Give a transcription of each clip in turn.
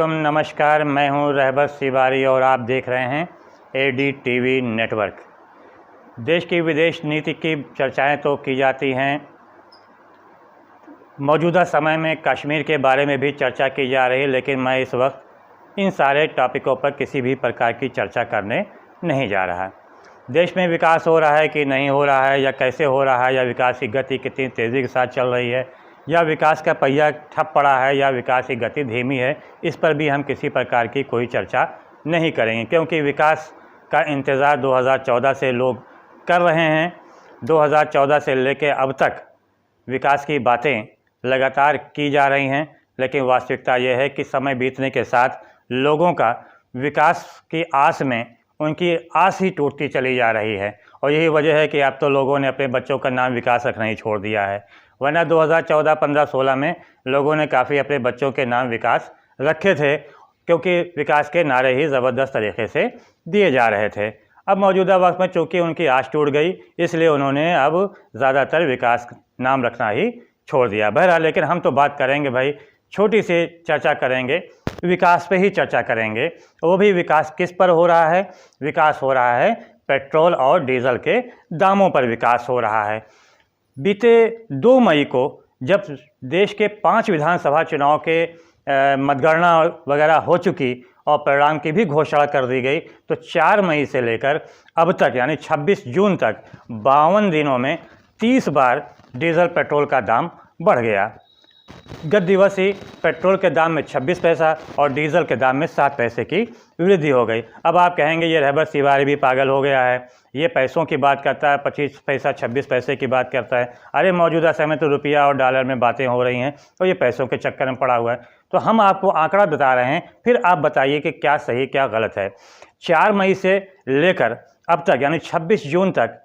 वालेकुम, नमस्कार। मैं हूं रहबर सिवारी और आप देख रहे हैं ADTV नेटवर्क। देश की विदेश नीति की चर्चाएं तो की जाती हैं, मौजूदा समय में कश्मीर के बारे में भी चर्चा की जा रही है, लेकिन मैं इस वक्त इन सारे टॉपिकों पर किसी भी प्रकार की चर्चा करने नहीं जा रहा। देश में विकास हो रहा है कि नहीं हो रहा है, या कैसे हो रहा है, या विकास की गति कितनी तेज़ी के साथ चल रही है, या विकास का पहिया ठप पड़ा है, या विकास की गति धीमी है, इस पर भी हम किसी प्रकार की कोई चर्चा नहीं करेंगे, क्योंकि विकास का इंतज़ार 2014 से लोग कर रहे हैं। 2014 से लेकर अब तक विकास की बातें लगातार की जा रही हैं, लेकिन वास्तविकता यह है कि समय बीतने के साथ लोगों का विकास की आस में उनकी आस ही टूटती चली जा रही है। और यही वजह है कि अब तो लोगों ने अपने बच्चों का नाम विकास रखना ही छोड़ दिया है। वरना 2014, 15, 16 में लोगों ने काफ़ी अपने बच्चों के नाम विकास रखे थे, क्योंकि विकास के नारे ही ज़बरदस्त तरीके से दिए जा रहे थे। अब मौजूदा वक्त में चूँकि उनकी आस टूट गई, इसलिए उन्होंने अब ज़्यादातर विकास नाम रखना ही छोड़ दिया। बहरहाल, लेकिन हम तो बात करेंगे भाई, छोटी सी चर्चा करेंगे, विकास पे ही चर्चा करेंगे। वो भी विकास किस पर हो रहा है? विकास हो रहा है पेट्रोल और डीजल के दामों पर विकास हो रहा है। बीते 2 मई को जब देश के 5 विधानसभा चुनाव के मतगणना वगैरह हो चुकी और परिणाम की भी घोषणा कर दी गई, तो 4 मई से लेकर अब तक यानी 26 जून तक 52 दिनों में 30 बार डीजल पेट्रोल का दाम बढ़ गया। गत दिवस ही पेट्रोल के दाम में 26 पैसा और डीजल के दाम में 7 पैसे की वृद्धि हो गई। अब आप कहेंगे ये रहबर सिवारी भी पागल हो गया है, ये पैसों की बात करता है, 25 पैसा 26 पैसे की बात करता है। अरे मौजूदा समय तो रुपया और डॉलर में बातें हो रही हैं, तो ये पैसों के चक्कर में पड़ा हुआ है। तो हम आपको आंकड़ा बता रहे हैं, फिर आप बताइए कि क्या सही क्या गलत है। 4 मई से लेकर अब तक यानी 26 जून तक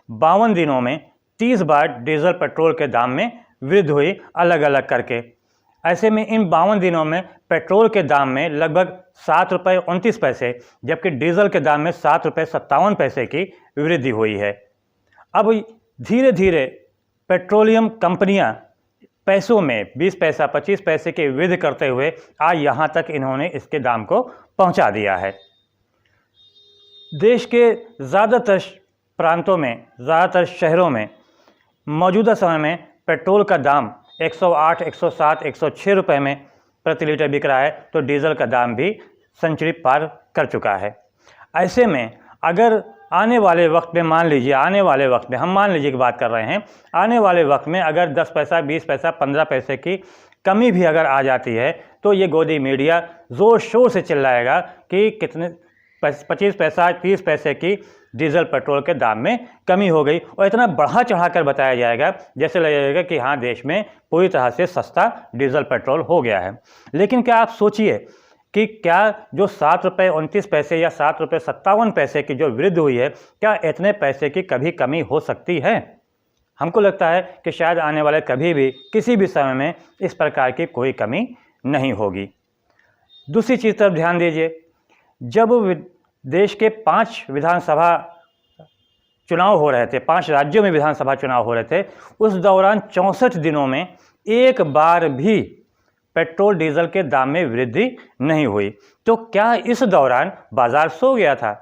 52 दिनों में 30 बार डीजल पेट्रोल के दाम में वृद्धि हुई, अलग अलग करके। ऐसे में इन 52 दिनों में पेट्रोल के दाम में लगभग 7 रुपये 29 पैसे, जबकि डीजल के दाम में 7 रुपये 57 पैसे की वृद्धि हुई है। अब धीरे धीरे पेट्रोलियम कंपनियां पैसों में 20 पैसा 25 पैसे की वृद्धि करते हुए आज यहां तक इन्होंने इसके दाम को पहुंचा दिया है। देश के ज़्यादातर प्रांतों में, ज़्यादातर शहरों में मौजूदा समय में पेट्रोल का दाम 108, 107, 106 रुपये में प्रति लीटर बिक रहा है, तो डीजल का दाम भी सेंचुरी पार कर चुका है। ऐसे में अगर आने वाले वक्त में मान लीजिए हम मान लीजिए की बात कर रहे हैं, आने वाले वक्त में अगर 10 पैसा, 20 पैसा, 15 पैसे की कमी भी अगर आ जाती है, तो ये गोदी मीडिया ज़ोर शोर से चिल्लाएगा कि कितने 25 पैसा 30 पैसे की डीजल पेट्रोल के दाम में कमी हो गई, और इतना बढ़ा चढ़ा कर बताया जाएगा जैसे लगेगा कि हाँ, देश में पूरी तरह से सस्ता डीजल पेट्रोल हो गया है। लेकिन क्या आप सोचिए कि क्या जो 7 रुपये 29 पैसे या 7 रुपये 57 पैसे की जो वृद्धि हुई है, क्या इतने पैसे की कभी कमी हो सकती है? हमको लगता है कि शायद आने वाले कभी भी किसी भी समय में इस प्रकार की कोई कमी नहीं होगी। दूसरी चीज़ तरफ ध्यान दीजिए, जब देश के 5 विधानसभा चुनाव हो रहे थे, 5 राज्यों में विधानसभा चुनाव हो रहे थे, उस दौरान 64 दिनों में एक बार भी पेट्रोल डीजल के दाम में वृद्धि नहीं हुई। तो क्या इस दौरान बाजार सो गया था?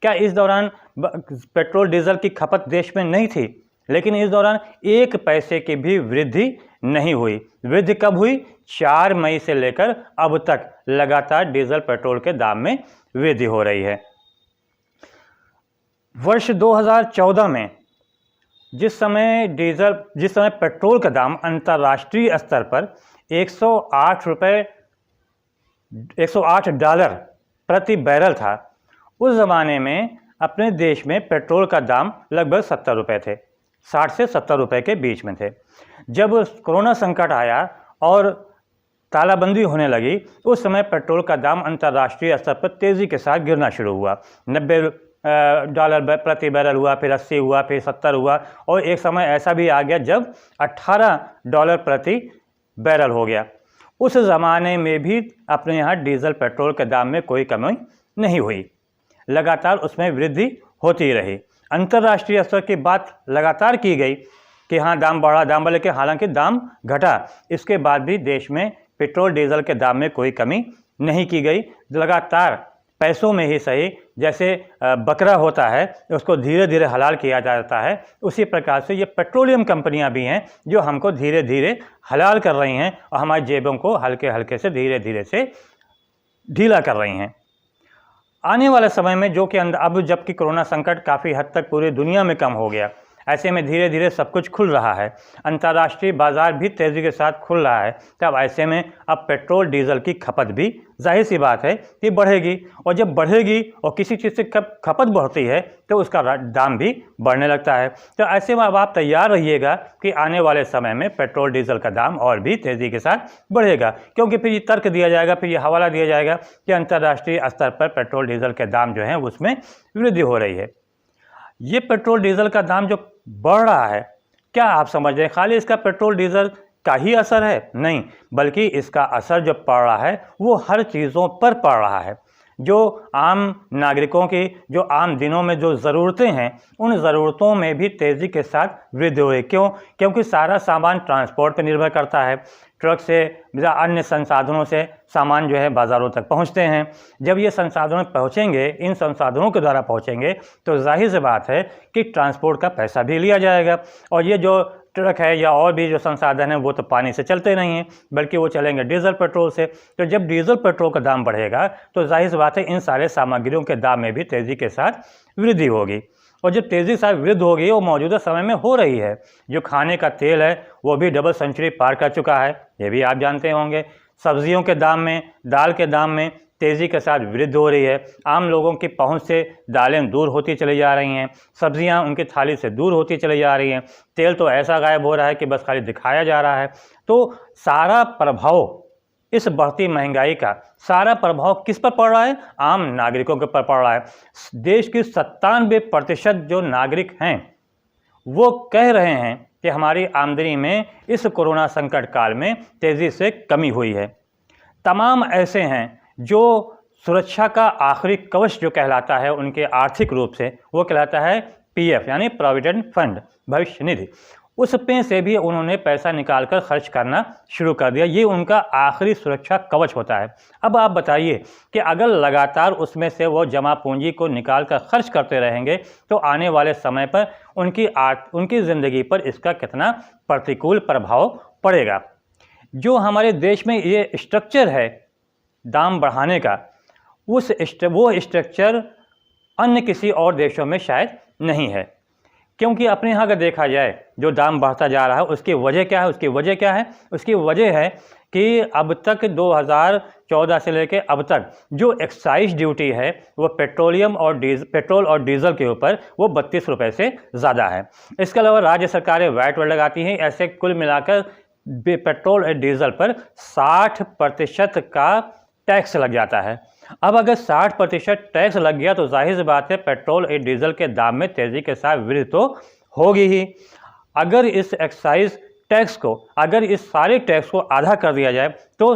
क्या इस दौरान पेट्रोल डीजल की खपत देश में नहीं थी? लेकिन इस दौरान 1 पैसे की भी वृद्धि नहीं हुई। वृद्धि कब हुई? 4 मई से लेकर अब तक लगातार डीजल पेट्रोल के दाम में वृद्धि हो रही है। वर्ष 2014 में जिस समय पेट्रोल का दाम अंतर्राष्ट्रीय स्तर पर 108 डॉलर प्रति बैरल था, उस ज़माने में अपने देश में पेट्रोल का दाम लगभग 70 रुपये थे, 60 से 70 रुपये के बीच में थे। जब कोरोना संकट आया और तालाबंदी होने लगी, उस समय पेट्रोल का दाम अंतर्राष्ट्रीय स्तर पर तेज़ी के साथ गिरना शुरू हुआ। 90 डॉलर प्रति बैरल हुआ, फिर 80 हुआ, फिर 70 हुआ, और एक समय ऐसा भी आ गया जब 18 डॉलर प्रति बैरल हो गया। उस ज़माने में भी अपने यहाँ डीजल पेट्रोल के दाम में कोई कमी नहीं हुई, लगातार उसमें वृद्धि होती रही। अंतर्राष्ट्रीय स्तर की बात लगातार की गई कि हाँ दाम बढ़ा, लेकिन हालांकि दाम घटा। इसके बाद भी देश में पेट्रोल डीजल के दाम में कोई कमी नहीं की गई, लगातार पैसों में ही सही, जैसे बकरा होता है उसको धीरे धीरे हलाल किया जाता है, उसी प्रकार से ये पेट्रोलियम कंपनियां भी हैं जो हमको धीरे धीरे हलाल कर रही हैं और हमारी जेबों को हल्के हल्के से धीरे धीरे से ढीला कर रही हैं। आने वाले समय में जो कि अब जबकि कोरोना संकट काफ़ी हद तक पूरी दुनिया में कम हो गया, ऐसे में धीरे धीरे सब कुछ खुल रहा है, अंतर्राष्ट्रीय बाज़ार भी तेज़ी के साथ खुल रहा है, तब ऐसे में अब पेट्रोल डीजल की खपत भी जाहिर सी बात है कि बढ़ेगी, और जब बढ़ेगी और किसी चीज़ से खपत बढ़ती है तो उसका दाम भी बढ़ने लगता है। तो ऐसे में अब आप तैयार रहिएगा कि आने वाले समय में पेट्रोल डीजल का दाम और भी तेज़ी के साथ बढ़ेगा, क्योंकि फिर ये तर्क दिया जाएगा, फिर ये हवाला दिया जाएगा कि अंतर्राष्ट्रीय स्तर पर पेट्रोल डीजल के दाम जो हैं उसमें वृद्धि हो रही है। ये पेट्रोल डीजल का दाम जो बढ़ रहा है, क्या आप समझ रहे हैं खाली इसका पेट्रोल डीजल का ही असर है? नहीं, बल्कि इसका असर जो पड़ रहा है वो हर चीज़ों पर पड़ रहा है। जो आम नागरिकों की जो आम दिनों में जो ज़रूरतें हैं, उन ज़रूरतों में भी तेज़ी के साथ वृद्धि हो रही। क्यों? क्योंकि सारा सामान ट्रांसपोर्ट पर निर्भर करता है, ट्रक से या अन्य संसाधनों से सामान जो है बाज़ारों तक पहुंचते हैं। जब ये संसाधनों पहुंचेंगे, इन संसाधनों के द्वारा पहुंचेंगे, तो जाहिर सी बात है कि ट्रांसपोर्ट का पैसा भी लिया जाएगा, और ये जो ट्रक है या और भी जो संसाधन है वो तो पानी से चलते नहीं हैं, बल्कि वो चलेंगे डीजल पेट्रोल से। तो जब डीजल पेट्रोल का दाम बढ़ेगा तो जाहिर सी बात है इन सारे सामग्रियों के दाम में भी तेज़ी के साथ वृद्धि होगी, और जब तेज़ी के साथ वृद्धि होगी वो मौजूदा समय में हो रही है। जो खाने का तेल है वो भी डबल सेंचुरी पार कर चुका है, ये भी आप जानते होंगे। सब्जियों के दाम में, दाल के दाम में तेज़ी के साथ वृद्धि हो रही है। आम लोगों की पहुंच से दालें दूर होती चली जा रही हैं, सब्जियां उनकी थाली से दूर होती चली जा रही हैं, तेल तो ऐसा गायब हो रहा है कि बस खाली दिखाया जा रहा है। तो सारा प्रभाव इस बढ़ती महंगाई का सारा प्रभाव किस पर पड़ रहा है? आम नागरिकों के पर पड़ रहा है। देश की 97% जो नागरिक हैं वो कह रहे हैं कि हमारी आमदनी में इस कोरोना संकट काल में तेज़ी से कमी हुई है। तमाम ऐसे हैं जो सुरक्षा का आखिरी कवच जो कहलाता है उनके आर्थिक रूप से, वो कहलाता है पीएफ यानी प्रोविडेंट फंड, भविष्य निधि। उस पे से भी उन्होंने पैसा निकालकर खर्च करना शुरू कर दिया। ये उनका आखिरी सुरक्षा कवच होता है। अब आप बताइए कि अगर लगातार उसमें से वो जमा पूंजी को निकालकर खर्च करते रहेंगे तो आने वाले समय पर उनकी ज़िंदगी पर इसका कितना प्रतिकूल प्रभाव पड़ेगा। जो हमारे देश में ये स्ट्रक्चर है दाम बढ़ाने का, वो स्ट्रक्चर अन्य किसी और देशों में शायद नहीं है, क्योंकि अपने यहाँ अगर देखा जाए जो दाम बढ़ता जा रहा है उसकी वजह क्या है? उसकी वजह है कि अब तक 2014 से लेकर अब तक जो एक्साइज ड्यूटी है वो पेट्रोल और डीजल के ऊपर वो 32 रुपये से ज़्यादा है। इसके अलावा राज्य सरकारें वैट लगाती हैं। ऐसे कुल मिलाकर पेट्रोल और डीजल पर 60% का टैक्स लग जाता है। अब अगर 60% टैक्स लग गया तो जाहिर सी बात है पेट्रोल और डीजल के दाम में तेज़ी के साथ वृद्धि तो होगी ही। अगर इस एक्साइज टैक्स को, अगर इस सारे टैक्स को आधा कर दिया जाए तो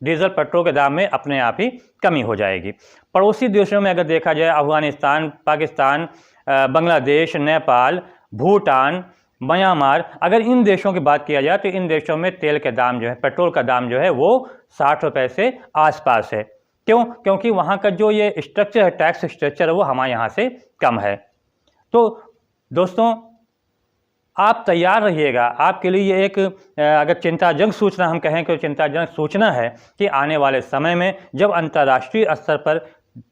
डीजल पेट्रोल के दाम में अपने आप ही कमी हो जाएगी। पड़ोसी देशों में अगर देखा जाए, अफगानिस्तान, पाकिस्तान, बांग्लादेश, नेपाल, भूटान, म्यांमार, अगर इन देशों की बात किया जाए तो इन देशों में तेल के दाम जो है, पेट्रोल का दाम जो है वो 60 रुपये से आसपास है। क्यों? क्योंकि वहाँ का जो ये स्ट्रक्चर है, टैक्स स्ट्रक्चर है, वो हमारे यहाँ से कम है। तो दोस्तों आप तैयार रहिएगा। आपके लिए ये एक अगर चिंताजनक सूचना हम कहें कि चिंताजनक सूचना है कि आने वाले समय में जब अंतर्राष्ट्रीय स्तर पर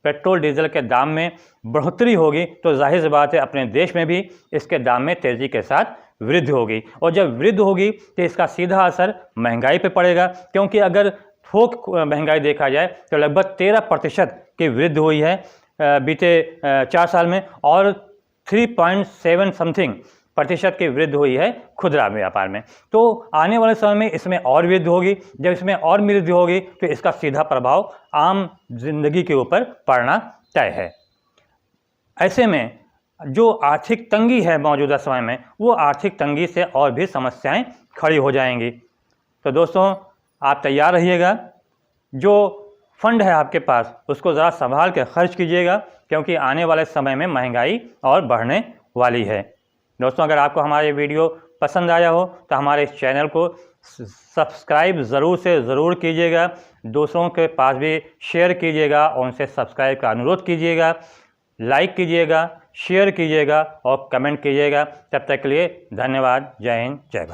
पेट्रोल डीजल के दाम में बढ़ोतरी होगी तो जाहिर सी बात है अपने देश में भी इसके दाम में तेज़ी के साथ वृद्धि होगी, और जब वृद्धि होगी तो इसका सीधा असर महंगाई पे पड़ेगा। क्योंकि अगर थोक महंगाई देखा जाए तो लगभग 13% की वृद्धि हुई है बीते 4 साल में, और 3.7 समथिंग प्रतिशत की वृद्धि हुई है खुदरा व्यापार में। तो आने वाले समय में इसमें और वृद्धि होगी। जब इसमें और वृद्धि होगी तो इसका सीधा प्रभाव आम जिंदगी के ऊपर पड़ना तय है। ऐसे में जो आर्थिक तंगी है मौजूदा समय में, वो आर्थिक तंगी से और भी समस्याएं खड़ी हो जाएंगी। तो दोस्तों आप तैयार रहिएगा। जो फंड है आपके पास उसको ज़रा संभाल के खर्च कीजिएगा, क्योंकि आने वाले समय में महंगाई और बढ़ने वाली है। दोस्तों अगर आपको हमारा ये वीडियो पसंद आया हो तो हमारे इस चैनल को सब्सक्राइब ज़रूर से ज़रूर कीजिएगा, दूसरों के पास भी शेयर कीजिएगा और उनसे सब्सक्राइब का अनुरोध कीजिएगा, लाइक कीजिएगा, शेयर कीजिएगा और कमेंट कीजिएगा। तब तक के लिए धन्यवाद। जय हिंद, जय भारत।